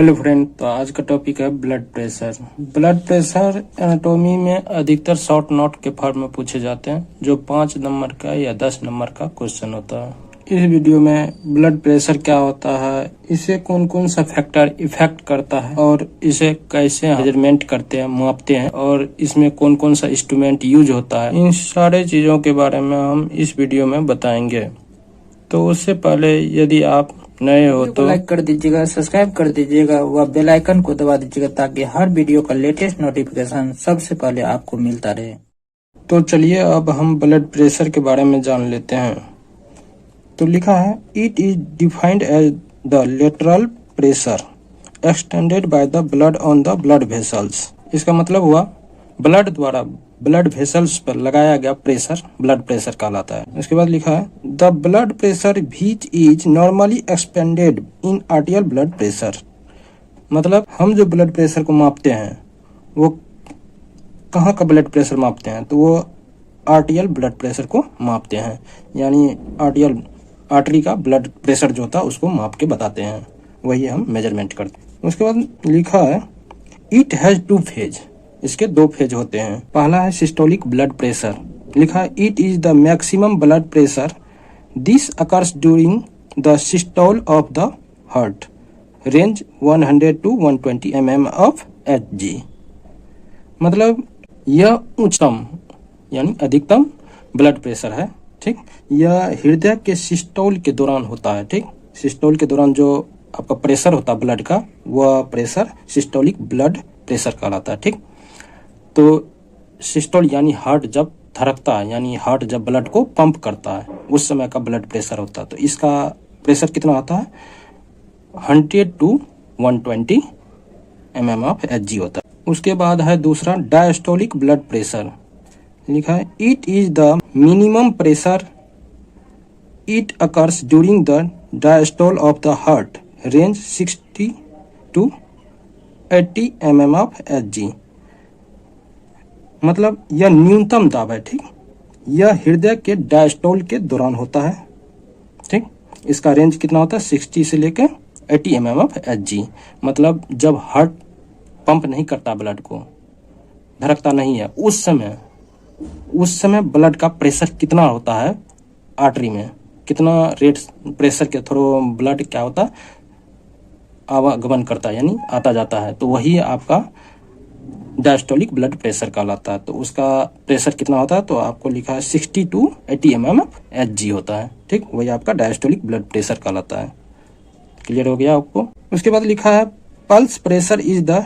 Hello friend, तो आज का टॉपिक है blood pressure. Blood pressure anatomy में अधिकतर शॉर्ट नोट के फॉर्म में पूछे जाते हैं, जो 5 नंबर का या 10 नंबर का क्वेश्चन होता है। इस वीडियो में ब्लड प्रेशर क्या होता है, इसे कौन कौन सा फैक्टर इफेक्ट करता है और इसे कैसे मेजरमेंट करते हैं, मापते हैं, और इसमें कौन कौन सा इंस्ट्रूमेंट यूज होता है, इन सारे चीजों के बारे में हम इस वीडियो में बताएंगे। तो उससे पहले यदि आप नए हो तो लाइक कर दीजिएगा, सब्सक्राइब कर दीजिएगा व बेल आइकन को दबा दीजिएगा ताकि हर वीडियो का लेटेस्ट नोटिफिकेशन सबसे पहले आपको मिलता रहे। तो चलिए अब हम ब्लड प्रेशर के बारे में जान लेते हैं। तो लिखा है, it is defined as the lateral pressure extended by the blood on the blood vessels. इसका मतलब हुआ ब्लड द्वारा ब्लड वेसल्स पर लगाया गया प्रेशर ब्लड प्रेशर कहलाता है। उसके बाद लिखा है, the blood pressure which is normally expanded in आर्टियल blood pressure. मतलब हम जो ब्लड प्रेशर को मापते हैं वो कहाँ का ब्लड प्रेशर मापते हैं, तो वो आर्टियल ब्लड प्रेशर को मापते हैं, यानी आर्टियल आर्टरी का ब्लड प्रेशर जो होता है उसको माप के बताते हैं, वही हम मेजरमेंट करते हैं। उसके बाद लिखा है, इट हैज 2 फेज। इसके 2 फेज होते हैं। पहला है सिस्टोलिक ब्लड प्रेशर। लिखा है, it is the maximum blood pressure this occurs during the systole of the heart, range 100 to 120 mm of Hg। मतलब यह उच्चतम यानी अधिकतम ब्लड प्रेशर है। ठीक, यह हृदय के सिस्टोल के दौरान होता है। ठीक, सिस्टोल के दौरान जो आपका प्रेशर होता है ब्लड का, वह प्रेशर सिस्टोलिक ब्लड प्रेशर कहलाता है। ठीक, तो सिस्टोल यानी हार्ट जब धड़कता है, यानी हार्ट जब ब्लड को पंप करता है, उस समय का ब्लड प्रेशर होता है। तो इसका प्रेशर कितना होता है, 100 to 120 mm ऑफ Hg होता है। उसके बाद है दूसरा डायस्टोलिक ब्लड प्रेशर। लिखा है, it is the minimum pressure it occurs during the diastole of the heart, range 60 to 80 mm of Hg। मतलब यह न्यूनतम दाब है। ठीक, यह हृदय के डायस्टोल के दौरान होता है। ठीक, इसका रेंज कितना होता है, 60 से लेकर 80 mm ऑफ Hg। मतलब जब हार्ट पंप नहीं करता ब्लड को, धड़कता नहीं है, उस समय ब्लड का प्रेशर कितना होता है, आर्टरी में कितना रेट प्रेशर के थ्रू ब्लड क्या होता है, आवागमन करता है, यानी आता जाता है, तो वही आपका डायस्टोलिक ब्लड प्रेशर कहलाता है। तो उसका प्रेशर कितना होता है, तो आपको लिखा है 60 to 80 mm Hg होता है। ठीक, वही आपका डायस्टोलिक ब्लड प्रेशर कहलाता है। क्लियर हो गया आपको। उसके बाद लिखा है, pulse pressure is the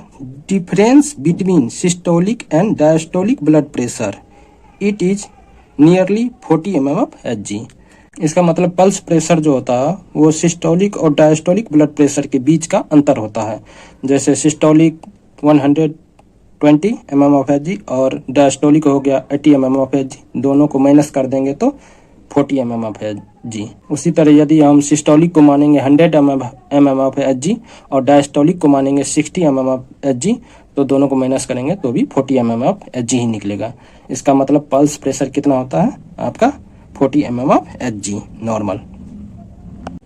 difference between systolic and diastolic blood pressure, it is nearly 40 mm of Hg। इसका मतलब पल्स प्रेशर जो होता है वो सिस्टोलिक और डायस्टोलिक ब्लड प्रेशर के बीच का अंतर होता है। जैसे सिस्टोलिक 120 mm ऑफ Hg और डायस्टोलिक हो गया 80 mm ऑफ Hg, दोनों को माइनस कर देंगे तो 40 mm ऑफ Hg। उसी तरह यदि हम सिस्टोलिक को मानेंगे 100 mm ऑफ Hg और डायस्टोलिक को मानेंगे 60 mm ऑफ Hg, तो दोनों को माइनस करेंगे तो भी 40 mm ऑफ Hg ही निकलेगा। इसका मतलब पल्स प्रेशर कितना होता है आपका, 40 mm ऑफ Hg नॉर्मल।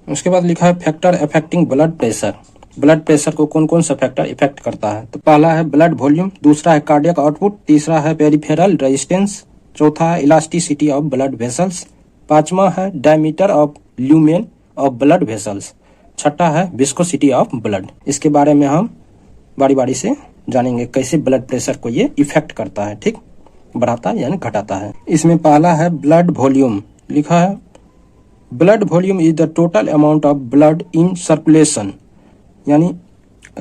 उसके बाद लिखा है, factor affecting blood pressure. Blood pressure को कौन कौन सा फैक्टर इफेक्ट करता है, तो पहला है ब्लड वॉल्यूम, दूसरा है कार्डियक आउटपुट, तीसरा है पेरिफेरल रेजिस्टेंस, चौथा है इलास्टिसिटी ऑफ ब्लड वेसल्स, पांचवा है diameter of lumen of blood vessels, छठा है विस्कोसिटी ऑफ ब्लड। इसके बारे में हम बारी बारी से जानेंगे कैसे ब्लड प्रेशर को ये इफेक्ट करता है। ठीक, बढ़ाता है यानी घटाता है। इसमें पहला है ब्लड वॉल्यूम। लिखा है, blood volume is the total amount of blood in circulation, यानी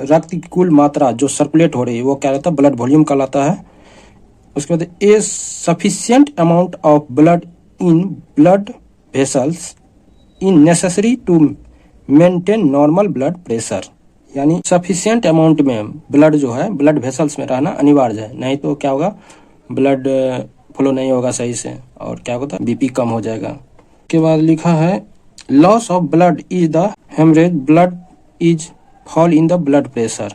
रक्त की कुल मात्रा जो सर्कुलेट हो रही है वो क्या रहता है, ब्लड वॉल्यूम कहलाता है। उसके बाद a sufficient amount of blood in blood vessels in necessary to maintain normal blood pressure, यानी सफिशिएंट अमाउंट में ब्लड जो है ब्लड वेसल्स में रहना अनिवार्य है, नहीं तो क्या होगा, ब्लड फ्लो नहीं होगा सही से और क्या होता है, बीपी कम हो जाएगा। उसके बाद लिखा है, loss of blood is the haemorrhage, blood is fall in the blood pressure,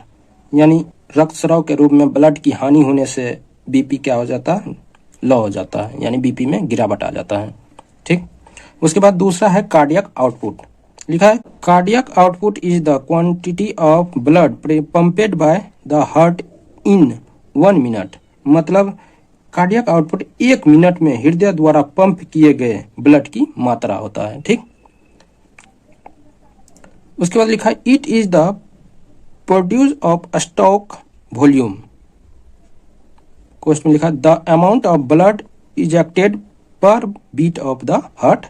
यानी रक्तस्राव के रूप में ब्लड की हानि होने से बीपी क्या हो जाता है, लो हो जाता है, यानी बीपी में गिरावट आ जाता है। ठीक, उसके बाद दूसरा है कार्डियक आउटपुट। लिखा है cardiac output is the quantity of blood pumped by the heart in 1 minute. मतलब कार्डियक आउटपुट 1 मिनट में हृदय द्वारा पंप किए गए ब्लड की मात्रा होता है। ठीक, उसके बाद लिखा है it is the produce of stock volume. Question में लिखा the amount of blood ejected per beat of the heart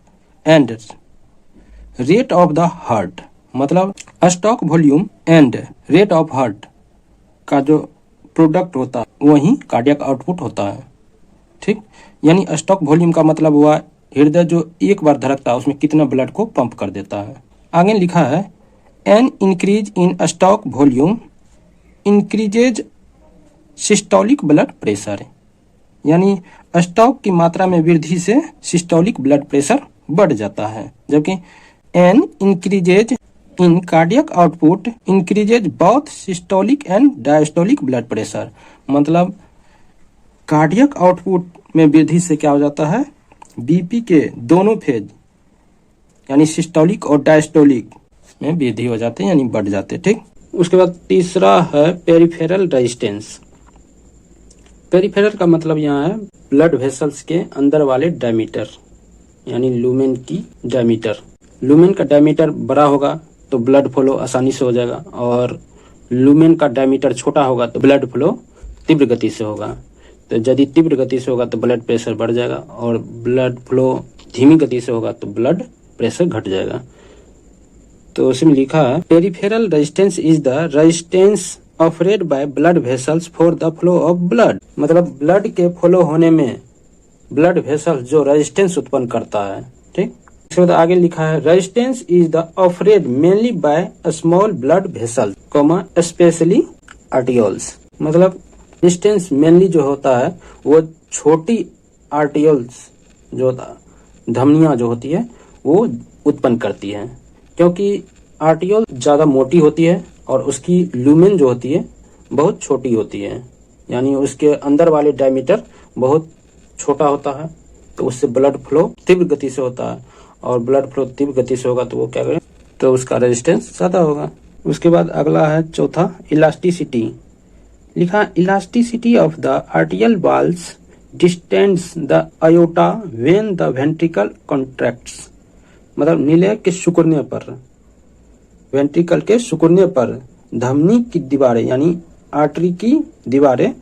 and rate of the heart. मतलब stock volume and rate of heart का जो प्रोडक्ट होता है वही कार्डियक आउटपुट होता है। ठीक, यानी स्टॉक वॉल्यूम का मतलब हुआ हृदय जो एक बार धड़कता है उसमें कितना ब्लड को पंप कर देता है। आगे लिखा है an increase in stroke volume increases systolic blood pressure. यानी स्टॉक की मात्रा में वृद्धि से सिस्टोलिक ब्लड प्रेशर बढ़ जाता है, जबकि an increases in cardiac output increases both systolic and diastolic blood pressure. मतलब कार्डियक आउटपुट में वृद्धि से क्या हो जाता है, बीपी के दोनों फेज यानी सिस्टोलिक और डायस्टोलिक में वृद्धि हो जाते हैं यानी बढ़ जाते हैं। ठीक, उसके बाद तीसरा है पेरिफेरल रेजिस्टेंस। पेरिफेरल का मतलब यहाँ है ब्लड वेसल्स के अंदर वाले डायमीटर यानी लूमेन की डायमीटर। लूमेन का डायमीटर बड़ा होगा तो ब्लड फ्लो आसानी से हो जाएगा, और लूमेन का डायमीटर छोटा होगा तो ब्लड फ्लो तीव्र गति से होगा। तो यदि तीव्र गति से होगा तो ब्लड प्रेशर बढ़ जाएगा, और ब्लड फ्लो धीमी गति से होगा तो ब्लड प्रेशर घट जाएगा। तो उसमें लिखा है peripheral resistance is the resistance offered by blood vessels for the flow of blood. मतलब ब्लड के फ्लो होने में ब्लड वेसल जो रेजिस्टेंस उत्पन्न करता है। ठीक, इसके बाद आगे लिखा है resistance is the offered mainly by small blood vessel comma specially arterioles. मतलब रेजिस्टेंस मेनली जो होता है वो छोटी आर्टियोल्स जो धमनियां जो होती है वो उत्पन्न करती है, क्योंकि आर्टियोल ज्यादा मोटी होती है और उसकी लूमेन जो होती है बहुत छोटी होती है, यानी उसके अंदर वाले डायमीटर बहुत छोटा होता है, तो उससे ब्लड फ्लो तीव्र गति से होता है, और ब्लड फ्लो तीव्र गति से होगा तो वो क्या करें, तो उसका रेजिस्टेंस ज्यादा होगा। उसके बाद अगला है चौथा इलास्टिसिटी। लिखा elasticity of the आर्टियल walls distance the iota when the ventricle contracts. मतलब निलय के सिकुड़ने पर, वेंट्रिकल के सिकुड़ने पर धमनी की दीवारें यानी आर्टरी की दीवारें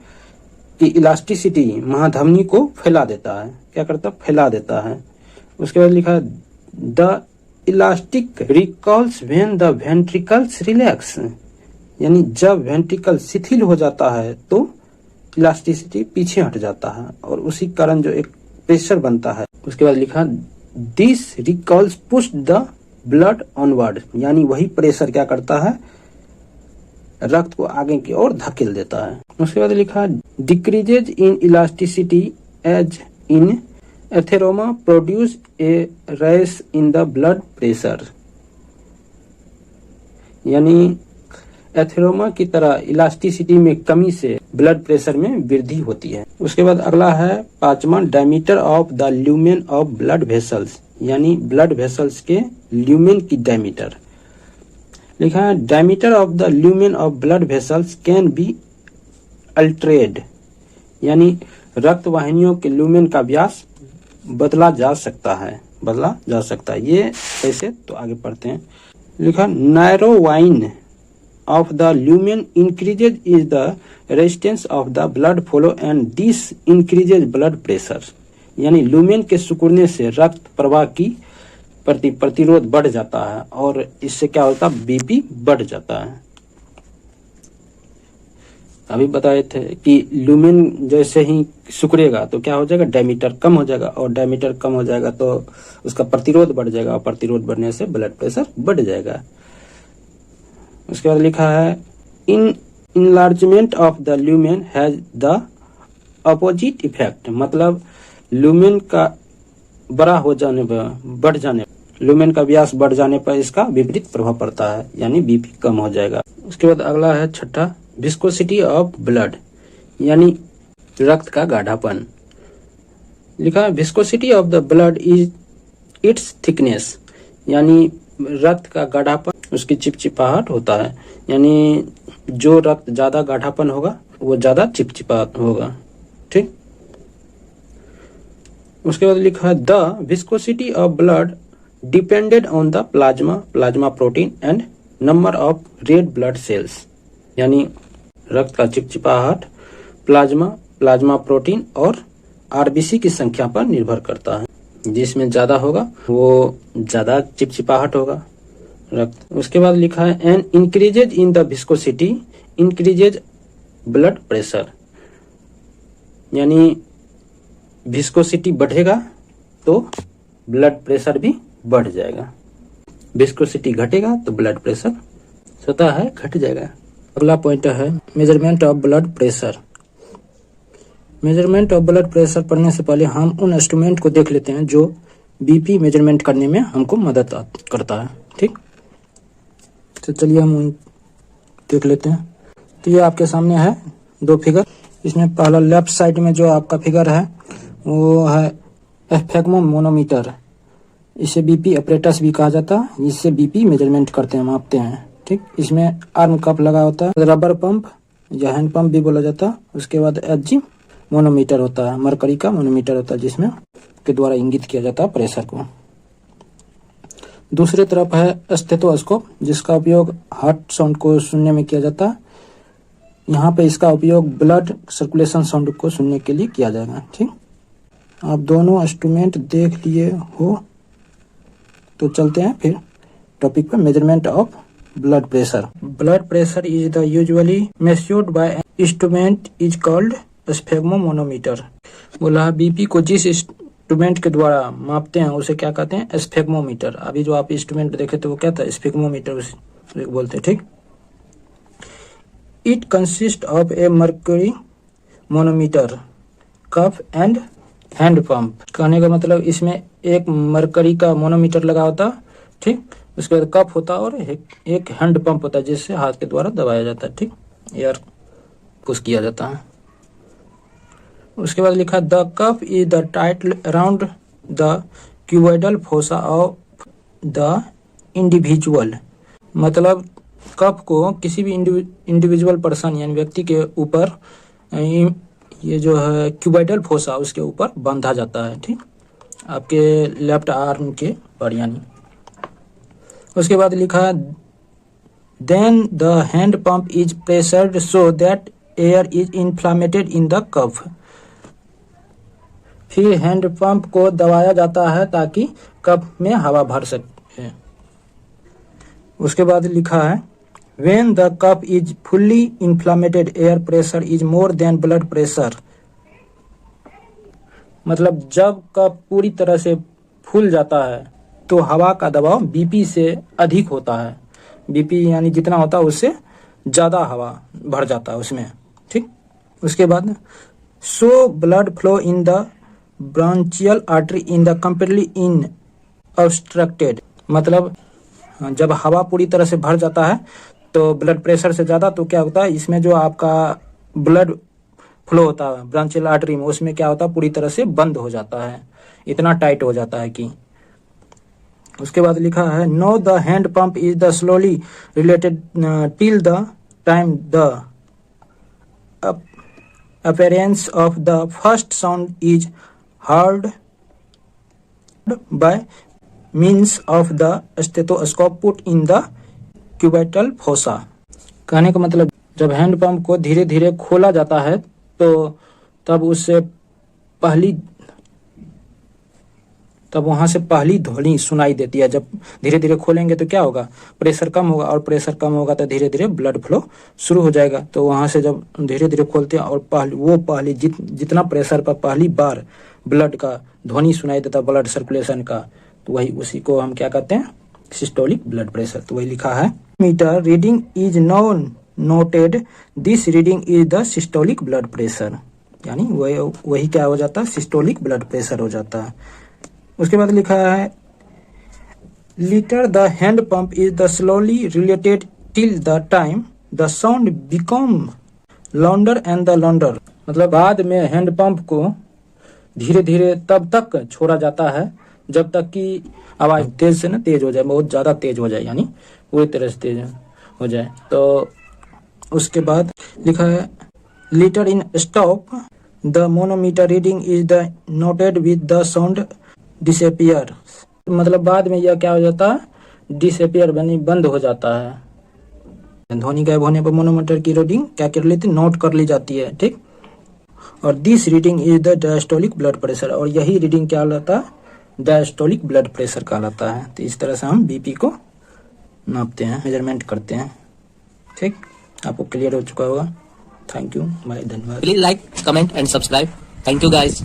की इलास्टिसिटी महाधमनी को फैला देता है। क्या करता है, फैला देता है। उसके बाद लिखा the elastic recalls when the ventricles relax. यानी जब वेंट्रिकल शिथिल हो जाता है तो इलास्टिसिटी पीछे हट जाता है, और उसी कारण जो एक प्रेशर बनता है। उसके बाद लिखा this recalls push the blood onward. यानी वही प्रेशर क्या करता है, रक्त को आगे की ओर धकेल देता है। उसके बाद लिखा decreases in elasticity as in atheroma produce a rise in the blood pressure. यानी एथेरोमा की तरह इलास्टिसिटी में कमी से ब्लड प्रेशर में वृद्धि होती है। उसके बाद अगला है पांचवा diameter of the lumen of blood vessels. यानी ब्लड वेसल्स के ल्यूमेन की डायमीटर। लिखा है diameter of the lumen of blood vessels can be altered. यानी रक्त वाहिनियों के ल्यूमेन का व्यास बदला जा सकता है। ये कैसे, तो आगे पढ़ते हैं। लिखा narrow wine of the lumen increases is the resistance of the blood flow and this increases blood pressure। यानी लूमेन के सिकुड़ने से रक्त प्रवाह की प्रतिरोध बढ़ जाता है, और इससे क्या होता है, बीपी बढ़ जाता है। अभी बताए थे कि लूमेन जैसे ही सिकुड़ेगा तो क्या हो जाएगा, डायमीटर कम हो जाएगा, और डायमीटर कम हो जाएगा तो उसका प्रतिरोध बढ़ जाएगा, और प्रतिरोध बढ़ने से ब्लड प्रेशर बढ़ जाएगा। उसके बाद लिखा है in enlargement of the lumen has the opposite effect. मतलब लूमेन का बड़ा हो जाने पर, लूमेन का व्यास बढ़ जाने पर इसका विपरीत प्रभाव पड़ता है, यानी बीपी कम हो जाएगा। उसके बाद अगला है छठा विस्कोसिटी ऑफ ब्लड, यानी रक्त का गाढ़ापन। लिखा है viscosity of the blood is it's thickness. यानी रक्त का गाढ़ापन, उसकी चिपचिपाहट होता है। यानी जो रक्त ज्यादा गाढ़ापन होगा वो ज्यादा चिपचिपा होगा। ठीक, उसके बाद लिखा है the viscosity of blood depended on the plasma protein and number of red blood cells. यानी रक्त का चिपचिपाहट प्लाज्मा प्रोटीन और आरबीसी की संख्या पर निर्भर करता है। जिसमें ज्यादा होगा वो ज्यादा चिपचिपाहट होगा रक्त। उसके बाद लिखा है an increases in the viscosity increases blood pressure. यानी विस्कोसिटी बढ़ेगा तो ब्लड प्रेशर भी बढ़ जाएगा, विस्कोसिटी घटेगा तो ब्लड प्रेशर स्वतः है घट जाएगा। अगला पॉइंट है measurement of blood pressure. Measurement of blood pressure पढ़ने से पहले हम उन इंस्ट्रूमेंट को देख लेते हैं जो बीपी मेजरमेंट करने में हमको मदद करता है। ठीक, तो चलिए हम उन देख लेते हैं। तो ये आपके सामने है दो फिगर। इसमें पहला लेफ्ट साइड में जो आपका फिगर है वो है एफेगमोमोनोमीटर। इसे बीपी अपरेटस भी कहा जाता है। इससे बीपी मेजरमेंट करते हैं, मापते हैं। ठीक, इसमें आर्म कप लगा होता है, रबर पंप या हैंड पंप भी बोला जाता है। उसके बाद एचजी मोनोमीटर होता है, मरकरी का मोनोमीटर होता है, जिसमें के द्वारा इंगित किया जाता है प्रेशर को। दूसरी तरफ है स्टेथोस्कोप, जिसका उपयोग हार्ट साउंड को सुनने में किया जाता है। यहाँ पे इसका उपयोग ब्लड सर्कुलेशन साउंड को सुनने के लिए किया जाएगा। ठीक, आप दोनों इंस्ट्रूमेंट देख लिए हो तो चलते हैं फिर टॉपिक पर, measurement of blood pressure. Blood pressure is the usually measured by instrument is called sphygmomanometer. बोला बीपी को जिस इंस्ट्रूमेंट के द्वारा मापते हैं उसे क्या कहते हैं? स्फेग्मोमीटर। अभी जो आप इंस्ट्रूमेंट देखे थे वो क्या था? स्फेग्मोमीटर उसे बोलते हैं। ठीक, it consist of a mercury manometer cuff and hand pump. कहने का मतलब इसमें एक मरकरी का मोनोमीटर लगा होता। ठीक, उसके बाद कप होता और एक हैंड पंप होता है जिससे हाथ के द्वारा दबाया जाता है। ठीक, एयर पुश किया जाता है। उसके बाद लिखा the cup is the tight around the cuboidal fossa of the individual. मतलब कप को किसी भी इंडिविजुअल पर्सन यानी व्यक्ति के ऊपर ये जो है क्यूबोइडल फोसा उसके ऊपर बांधा जाता है। ठीक, आपके लेफ्ट आर्म के पर यानी। उसके बाद लिखा then the hand pump is pressured so that air is inflated in the cup. फिर हैंड पंप को दबाया जाता है ताकि कप में हवा भर सके। उसके बाद लिखा है when the cup is fully inflated air pressure is more than blood pressure। मतलब जब कप पूरी तरह से फूल जाता है तो हवा का दबाव बीपी से अधिक होता है। बीपी यानी जितना होता है उससे ज्यादा हवा भर जाता है उसमें। ठीक, उसके बाद so blood flow in the branchial artery in the completely in obstructed. मतलब जब हवा पूरी तरह से भर जाता है तो ब्लड प्रेशर से ज्यादा तो क्या होता है, इसमें जो आपका ब्लड फ्लो होता है ब्रांचियल आर्टरी में, उसमें क्या होता है पूरी तरह से बंद हो जाता है, इतना टाइट हो जाता है कि। उसके बाद लिखा है know the hand pump is the slowly related till the time the appearance of the first sound is heard by means of the stethoscope put in the cubital fossa. कहने का मतलब जब हैंड पंप को धीरे धीरे खोला जाता है तो तब वहां से पहली ध्वनि सुनाई देती है। जब धीरे धीरे खोलेंगे तो क्या होगा, प्रेशर कम होगा, और प्रेशर कम होगा तो धीरे धीरे ब्लड फ्लो शुरू हो जाएगा। तो वहां से जब धीरे धीरे खोलते हैं और पहली जितना प्रेशर पर पहली बार ब्लड का ध्वनि सुनाई देता है ब्लड सर्कुलेशन का, तो वही उसी को हम क्या कहते हैं? Systolic blood pressure. तो वही लिखा है meter reading is noted this reading is the systolic blood pressure. यानी वही क्या हो जाता है? सिस्टोलिक ब्लड प्रेशर हो जाता है। उसके बाद लिखा है litre the hand pump is the slowly related till the time the sound become louder and the louder. मतलब बाद में हैंड पंप को धीरे धीरे तब तक छोड़ा जाता है जब तक कि आवाज तेज से ना तेज हो जाए, बहुत ज्यादा तेज हो जाए, यानी पूरी तरह से तेज हो जाए। तो उसके बाद लिखा है litre in stop the manometer reading is the noted with the sound disappear. मतलब बाद में यह क्या हो जाता है, डिसअपियर यानी बंद हो जाता है। ध्वनि गायब होने पर मोनोमीटर की रीडिंग क्या कर लेती, नोट कर ली जाती है, ठीक। और this reading is the diastolic blood pressure, और यही रीडिंग क्या कहलाता है, डायस्टोलिक ब्लड प्रेशर कहलाता है। तो इस तरह से हम बीपी को नापते हैं, मेजरमेंट करते हैं, ठीक। आपको क्लियर हो चुका होगा। थैंक यू, बाय, धन्यवाद। Please like, comment and subscribe. Thank you guys.